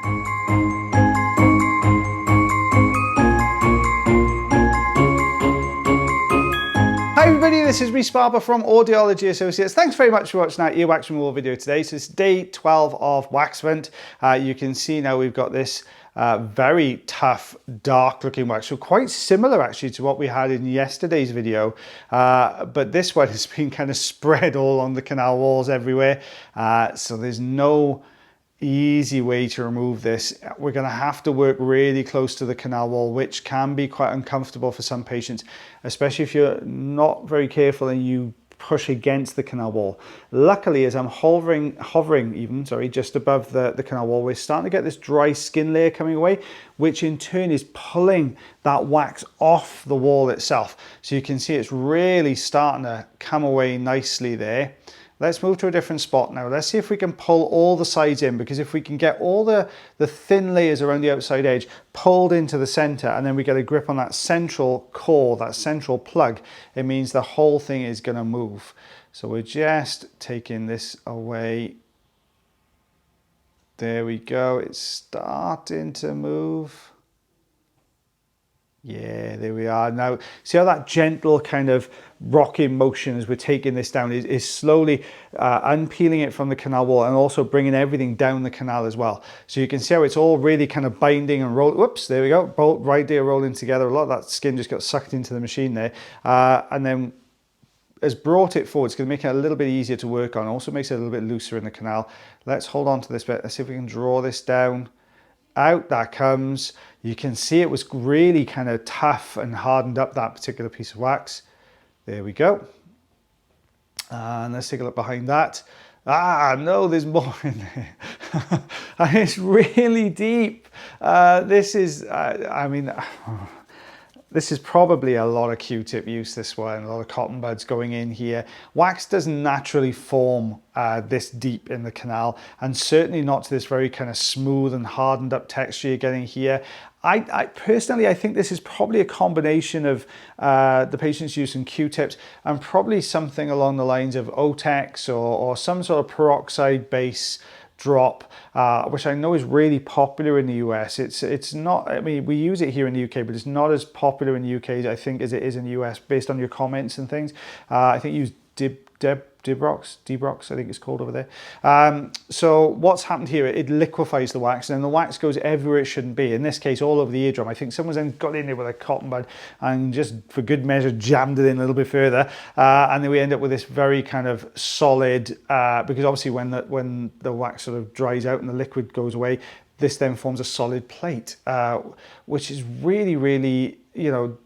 Hi everybody, this is Rhys Barber from Audiology Associates. Thanks very much for watching our earwax removal video today. So it's day 12 of wax vent. You can see now we've got this very tough, dark looking wax. So quite similar actually to what we had in yesterday's video. But this one has been kind of spread all on the canal walls everywhere. So there's no easy way to remove this. We're going to have to work really close to the canal wall, which can be quite uncomfortable for some patients, especially if you're not very careful and you push against the canal wall. Luckily, as I'm hovering just above the canal wall, we're starting to get this dry skin layer coming away, which in turn is pulling that wax off the wall itself. So you can see it's really starting to come away nicely there. Let's move to a different spot now. Let's see if we can pull all the sides in, because if we can get all the thin layers around the outside edge pulled into the center, and then we get a grip on that central core, that central plug, it means the whole thing is going to move. So we're just taking this away. There we go. It's starting to move. Yeah, there we are. Now, see how that gentle kind of rocking motion as we're taking this down is slowly unpeeling it from the canal wall and also bringing everything down the canal as well. So you can see how it's all really kind of binding and roll. Whoops, there we go. Both right there rolling together. A lot of that skin just got sucked into the machine there. And then has brought it forward. It's going to make it a little bit easier to work on. Also makes it a little bit looser in the canal. Let's hold on to this bit. Let's see if we can draw this down. Out that comes. You can see it was really kind of tough and hardened up, that particular piece of wax. There we go. And let's take a look behind that. Ah, no, there's more in there. And it's really deep. This is, I mean, this is probably a lot of Q-tip use, this one, a lot of cotton buds going in here. Wax doesn't naturally form this deep in the canal, and certainly not to this very kind of smooth and hardened up texture you're getting here. I personally, I think this is probably a combination of the patient's using Q-tips and probably something along the lines of Otex or some sort of peroxide base drop, which I know is really popular in the US. It's not, I mean, we use it here in the UK, but it's not as popular in the UK, I think, as it is in the US, based on your comments and things. I think you use Debrox, I think it's called over there. So what's happened here, it liquefies the wax, and then the wax goes everywhere it shouldn't be. In this case, all over the eardrum. I think someone's then got in there with a cotton bud and just for good measure jammed it in a little bit further. And then we end up with this very kind of solid, because obviously when the wax sort of dries out and the liquid goes away, this then forms a solid plate, which is really, really, you know,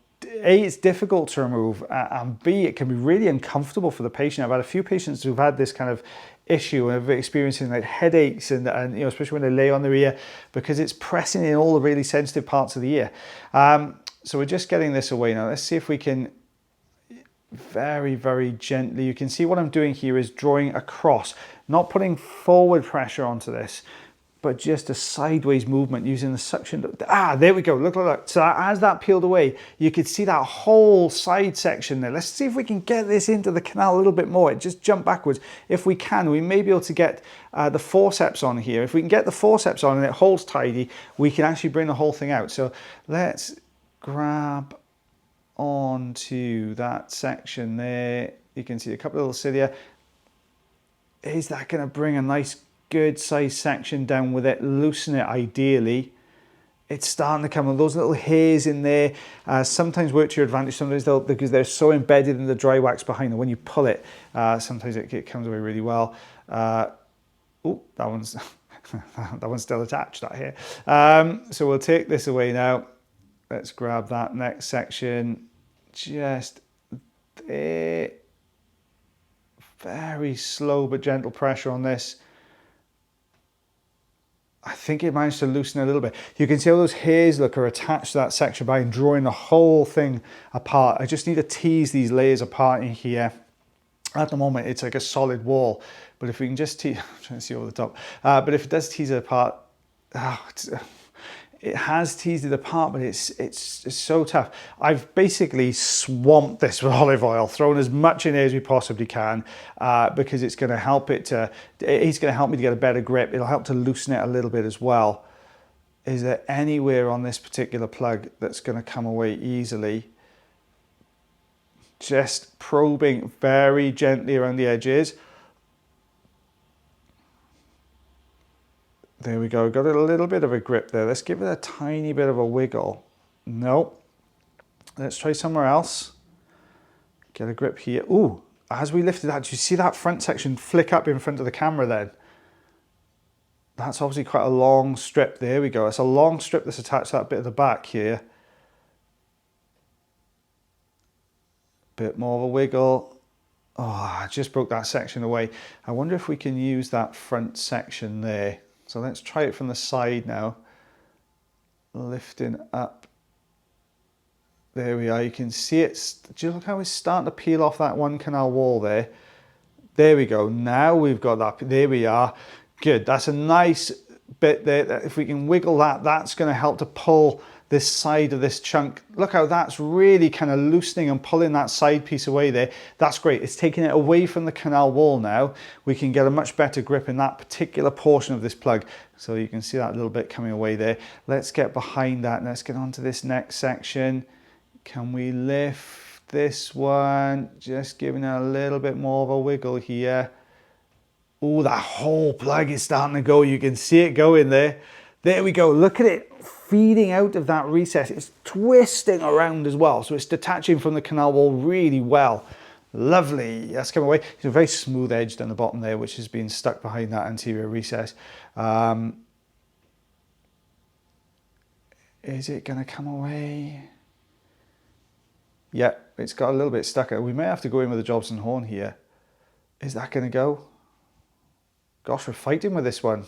A, it's difficult to remove, and B, it can be really uncomfortable for the patient. I've had a few patients who've had this kind of issue and are experiencing like headaches and you know, especially when they lay on their ear, because it's pressing in all the really sensitive parts of the ear. So we're just getting this away now. Let's see if we can very, very gently. You can see what I'm doing here is drawing across, not putting forward pressure onto this, but just a sideways movement using the suction. Ah, there we go, look, look, look. So as that peeled away, you could see that whole side section there. Let's see if we can get this into the canal a little bit more. It just jumped backwards. If we can, we may be able to get the forceps on here. If we can get the forceps on and it holds tidy, we can actually bring the whole thing out. So let's grab onto that section there. You can see a couple of little cilia. Is that gonna bring a nice good size section down with it, loosen it ideally? It's starting to come on. Those little hairs in there sometimes work to your advantage, sometimes they'll, because they're so embedded in the dry wax behind them. When you pull it, sometimes it comes away really well. Oh, that one's that one's still attached, that hair. So we'll take this away now. Let's grab that next section. Just there. Very slow but gentle pressure on this. I think it managed to loosen a little bit. You can see how those hairs look are attached to that section by drawing the whole thing apart. I just need to tease these layers apart in here. At the moment, it's like a solid wall, but if we can just tease, I'm trying to see over the top, but if it does tease it apart, it has teased it apart, but it's so tough. I've basically swamped this with olive oil, thrown as much in there as we possibly can, because it's going to help it to, it's going to help me to get a better grip. It'll help to loosen it a little bit as well. Is there anywhere on this particular plug that's going to come away easily? Just probing very gently around the edges. There we go, got a little bit of a grip there. Let's give it a tiny bit of a wiggle. No, let's try somewhere else. Get a grip here. Ooh, as we lifted that, do you see that front section flick up in front of the camera then? That's obviously quite a long strip. There we go. It's a long strip that's attached to that bit of the back here. Bit more of a wiggle. Oh, I just broke that section away. I wonder if we can use that front section there. So let's try it from the side now. Lifting up. There we are. You can see it. Do you look how it's starting to peel off that one canal wall there? There we go. Now we've got that. There we are. Good. That's a nice bit there. If we can wiggle that, that's going to help to pull this side of this chunk. Look how that's really kind of loosening and pulling that side piece away there. That's great. It's taking it away from the canal wall now. We can get a much better grip in that particular portion of this plug. So you can see that little bit coming away there. Let's get behind that and let's get onto this next section. Can we lift this one? Just giving it a little bit more of a wiggle here. Oh, that whole plug is starting to go. You can see it going there. There we go. Look at it feeding out of that recess. It's twisting around as well. So it's detaching from the canal wall really well. Lovely. That's come away. It's a very smooth edge down the bottom there, which has been stuck behind that anterior recess. Is it going to come away? Yeah, it's got a little bit stuck. We may have to go in with a Jobson horn here. Is that going to go? Gosh, we're fighting with this one.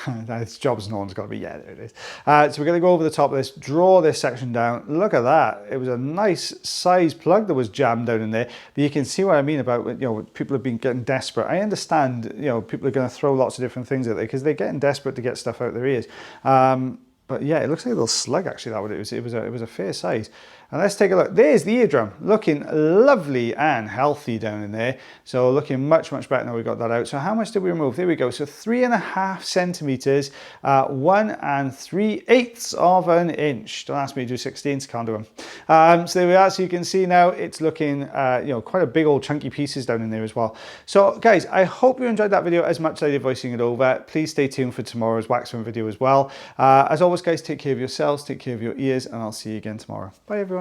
That's Jobson horn's got to be, yeah, there it is. So we're going to go over the top of this, draw this section down. Look at that. It was a nice size plug that was jammed down in there. But you can see what I mean about, you know, people have been getting desperate. I understand, you know, people are going to throw lots of different things at it because they're getting desperate to get stuff out their ears. But yeah, it looks like a little slug actually, that was. It was a fair size. And let's take a look. There's the eardrum, looking lovely and healthy down in there. So looking much, much better now we got that out. So how much did we remove? There we go. So 3.5 centimeters, 1 3/8 of an inch. Don't ask me to do 16s, can't do them. So there we are. So you can see now it's looking, you know, quite a big old chunky pieces down in there as well. So guys, I hope you enjoyed that video as much as I did voicing it over. Please stay tuned for tomorrow's Waxman video as well. As always, guys, take care of yourselves, take care of your ears, and I'll see you again tomorrow. Bye, everyone.